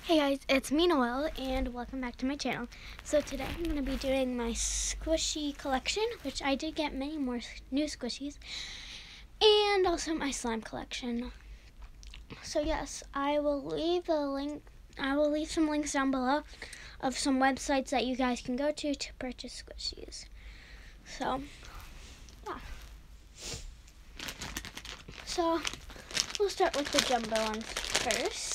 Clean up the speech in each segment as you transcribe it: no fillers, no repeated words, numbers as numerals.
Hey guys, it's me Noelle and welcome back to my channel. So today I'm going to be doing my squishy collection, which I did get many more new squishies, and also my slime collection. So yes, I will leave some links down below of some websites that you guys can go to purchase squishies. So yeah. So we'll start with the jumbo ones first.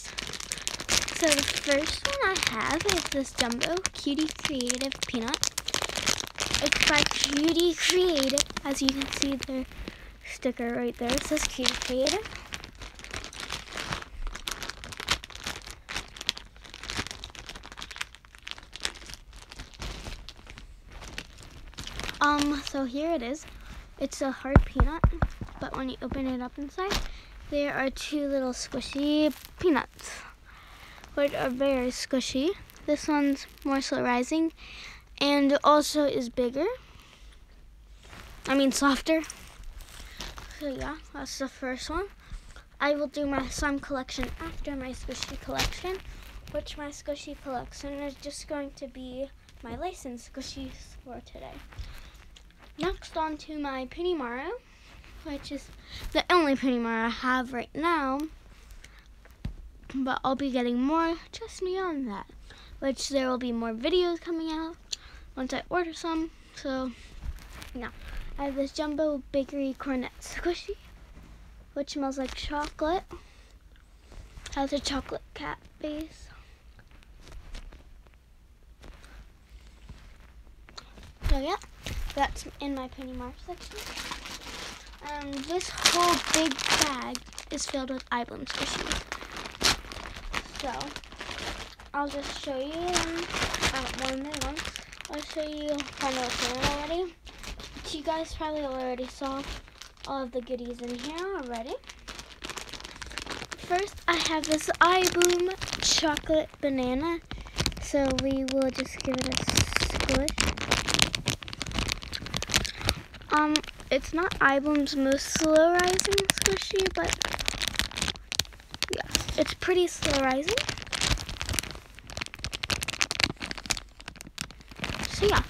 So the first one I have is this Jumbo Cutie Creative Peanut. It's by Cutie Creative. As you can see the sticker right there, it says Cutie Creative. So here it is. It's a hard peanut, but when you open it up inside, there are two little squishy peanuts, which are very squishy. This one's more slow rising and also is bigger. Softer. So yeah, that's the first one. I will do my slime collection after my squishy collection, which my squishy collection is just going to be my licensed squishies for today. Next on to my Penny Mario, which is the only Penny Mario I have right now. But I'll be getting more just beyond that, which there will be more videos coming out once I order some. So yeah, I have this Jumbo Bakery Cornet Squishy, which smells like chocolate. Has a chocolate cat base. So yeah, that's in my Penny Mart section. And this whole big bag is filled with iBloom squishies. So I'll just show you them one by one. I'll show you kind of what's in it already. But you guys probably already saw all of the goodies in here already. First, I have this iBloom chocolate banana. So we will just give it a squish. It's not iBloom's most slow rising squishy, but yeah, it's pretty slow rising. So yeah,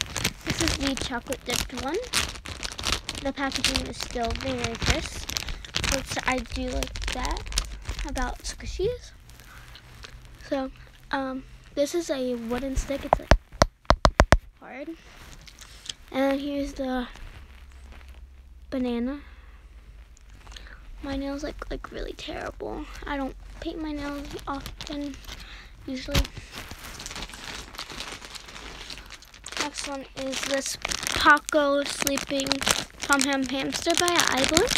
this is the chocolate dipped one. The packaging is still very crisp, which I do like that about squishies. So, this is a wooden stick. It's like hard. And here's the banana. My nails look really terrible. I don't paint my nails often, usually. Next one is this Paco Sleeping Tom Ham Hamster by iBloom.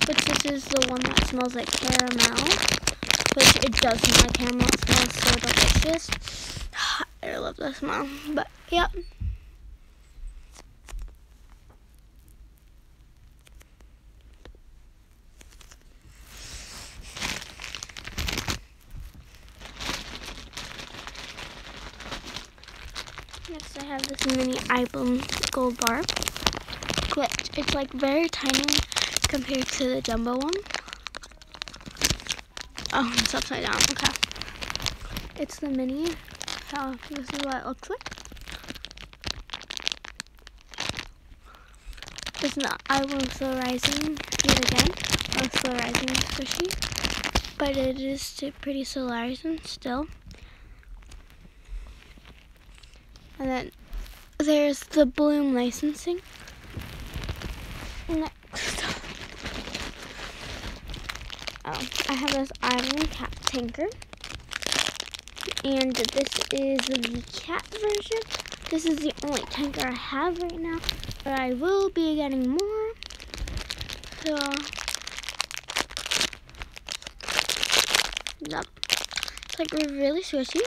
But this is the one that smells like caramel, which it does smell like caramel. It smells so delicious. I love the smell, but yep. Next I have this mini iBloom gold bar, which it's like very tiny compared to the jumbo one. Oh, it's upside down, okay. It's the mini, so this is what it looks like. It's not iBloom slow rising yet again, or slow rising squishy, but it is pretty slow rising still. And then there's the Bloom licensing. Next, I have this iBloom cat tanker. And this is the cat version. This is the only tanker I have right now, but I will be getting more. So, yep. It's like really squishy.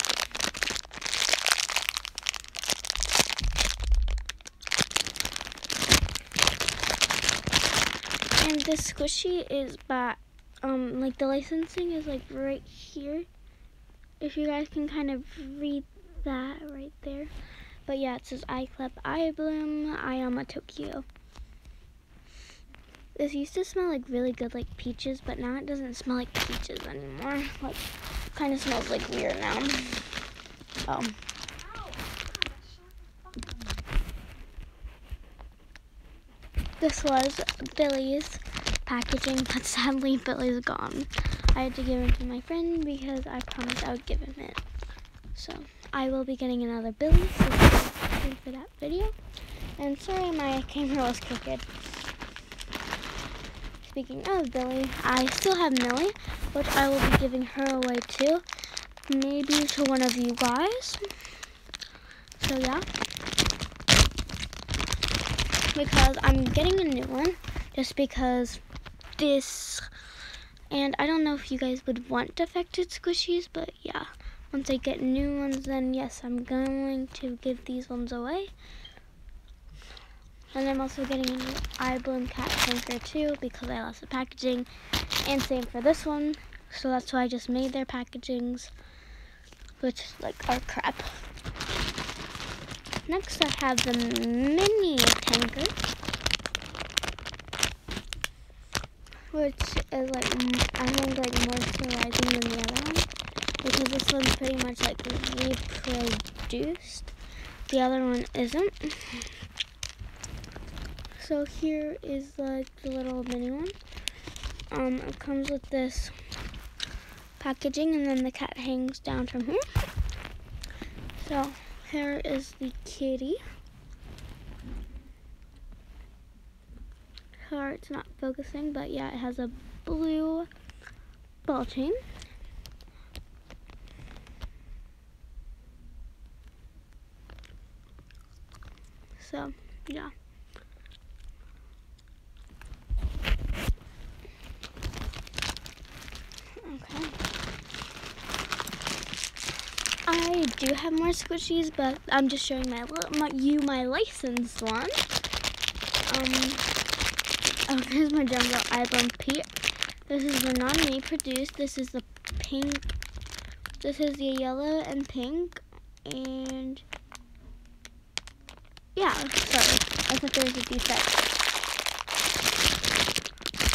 And this squishy is by, like the licensing is like right here. If you guys can kind of read that right there. But yeah, it says iClub iBloom, Ayama Tokyo. This used to smell like really good, like peaches, but now it doesn't smell like peaches anymore. Like, kind of smells like weird now. Oh. This was Billy's packaging, but sadly Billy's gone. I had to give it to my friend because I promised I would give him it. So I will be getting another Billy, so stay tuned for that video. And sorry my camera was crooked. Speaking of Billy, I still have Millie, which I will be giving her away too. Maybe to one of you guys. So yeah. Because I'm getting a new one, just because this, and I don't know if you guys would want defected squishies, but yeah, once I get new ones, then yes, I'm going to give these ones away. And I'm also getting a new iBloom cat tanker too, because I lost the packaging, and same for this one, so that's why I just made their packagings, which like are crap. Next, I have the mini tanker, which is like, I think like moisturizing than the other one, because this one's pretty much like reproduced. The other one isn't. So here is like the little mini one. It comes with this packaging, and then the cat hangs down from here. So here is the kitty. Sorry, it's not focusing, but yeah, it has a blue ball chain. So, yeah. Okay. I do have more squishies, but I'm just showing my licensed one. Oh, here's my Jumbo iBloom Pete. This is the non-me produced. This is the pink. This is the yellow and pink. And yeah, sorry. I thought there was a defect.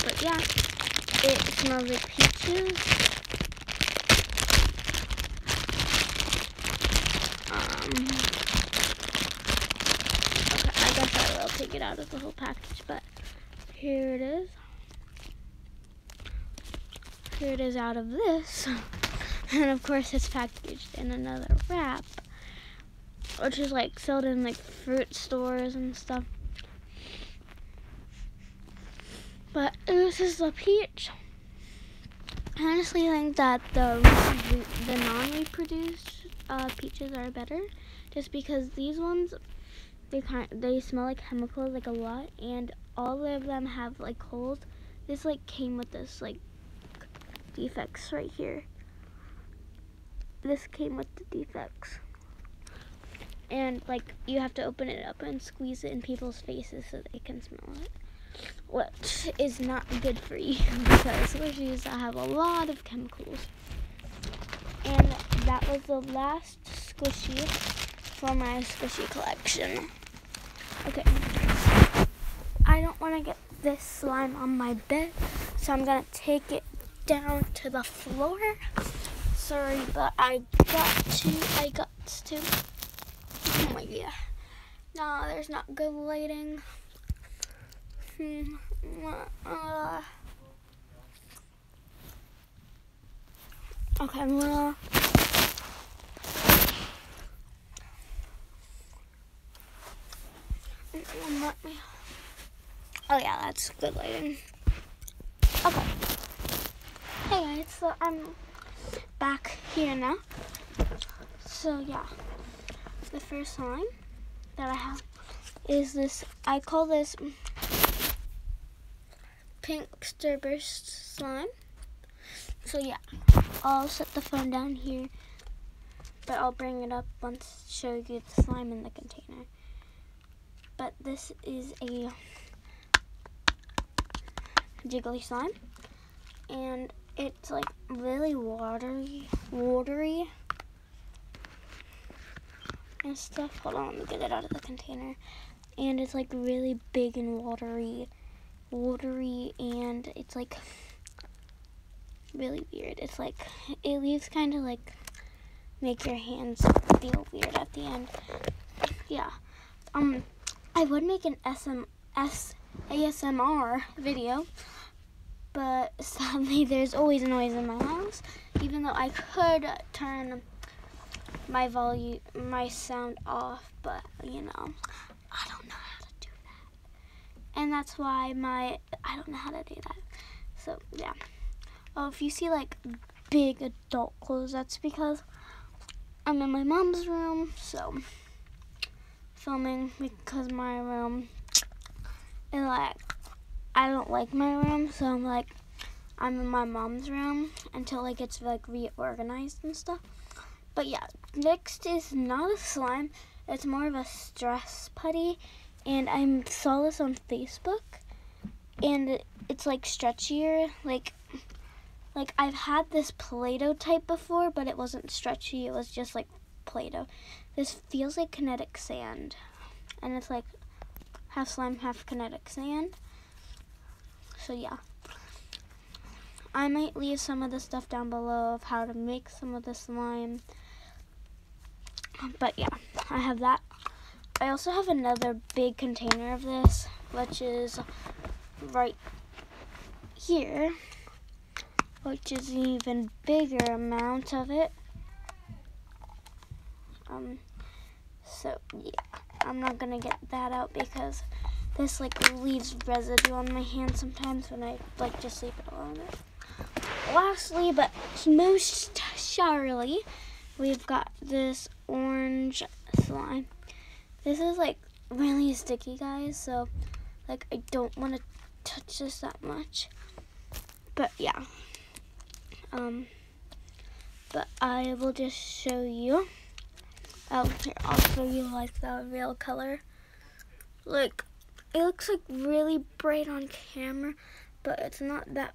But yeah, it smells like peaches. Okay, I guess I will take it out of the whole package, but here it is. Here it is out of this. And of course it's packaged in another wrap, which is like sold in like fruit stores and stuff. But this is the peach. I honestly think that the non-reproduced peaches are better, just because these ones, they smell like chemicals like a lot, and all of them have like holes. This like came with this like defects right here. This came with the defects, and like you have to open it up and squeeze it in people's faces so they can smell it, which is not good for you because squishies have a lot of chemicals. And that was the last squishy for my squishy collection. Okay, I don't want to get this slime on my bed, so I'm gonna take it down to the floor. Sorry, but I got to. Oh my god. No, there's not good lighting. Okay, well. Oh yeah, that's good lighting. Okay. Hey guys, so I'm back here now. So yeah, the first slime that I have is this, I call this pink Starburst slime. So yeah, I'll set the phone down here, but I'll bring it up once to show you the slime in the container. But this is a jiggly slime, and it's like really watery and stuff. Hold on, let me get it out of the container. And it's like really big and watery, watery, and it's like really weird. It's like, it leaves kind of like, make your hands feel weird at the end. Yeah. I would make an ASMR video, but sadly there's always noise in my house, even though I could turn my volume, my sound off, but you know, I don't know how to do that. And that's why I don't know how to do that. So yeah. Oh, if you see like big adult clothes, that's because I'm in my mom's room, so filming, because my room is like, I don't like my room, so I'm in my mom's room until it gets like reorganized and stuff. But yeah, next is not a slime, it's more of a stress putty, and I saw this on Facebook, and it's like stretchier, like I've had this Play-Doh type before, but it wasn't stretchy, it was just like Play-Doh. This feels like kinetic sand, and it's like half slime, half kinetic sand. So yeah, I might leave some of the stuff down below of how to make some of the slime. But yeah, I have that. I also have another big container of this, which is right here, which is an even bigger amount of it. So yeah, I'm not gonna get that out because this like leaves residue on my hand sometimes when I like just leave it alone. Lastly, but most surely, we've got this orange slime. This is like really sticky, guys, so like I don't want to touch this that much. But yeah, but I will just show you. Here, I'll show you like the real color. Like, it looks like really bright on camera, but it's not that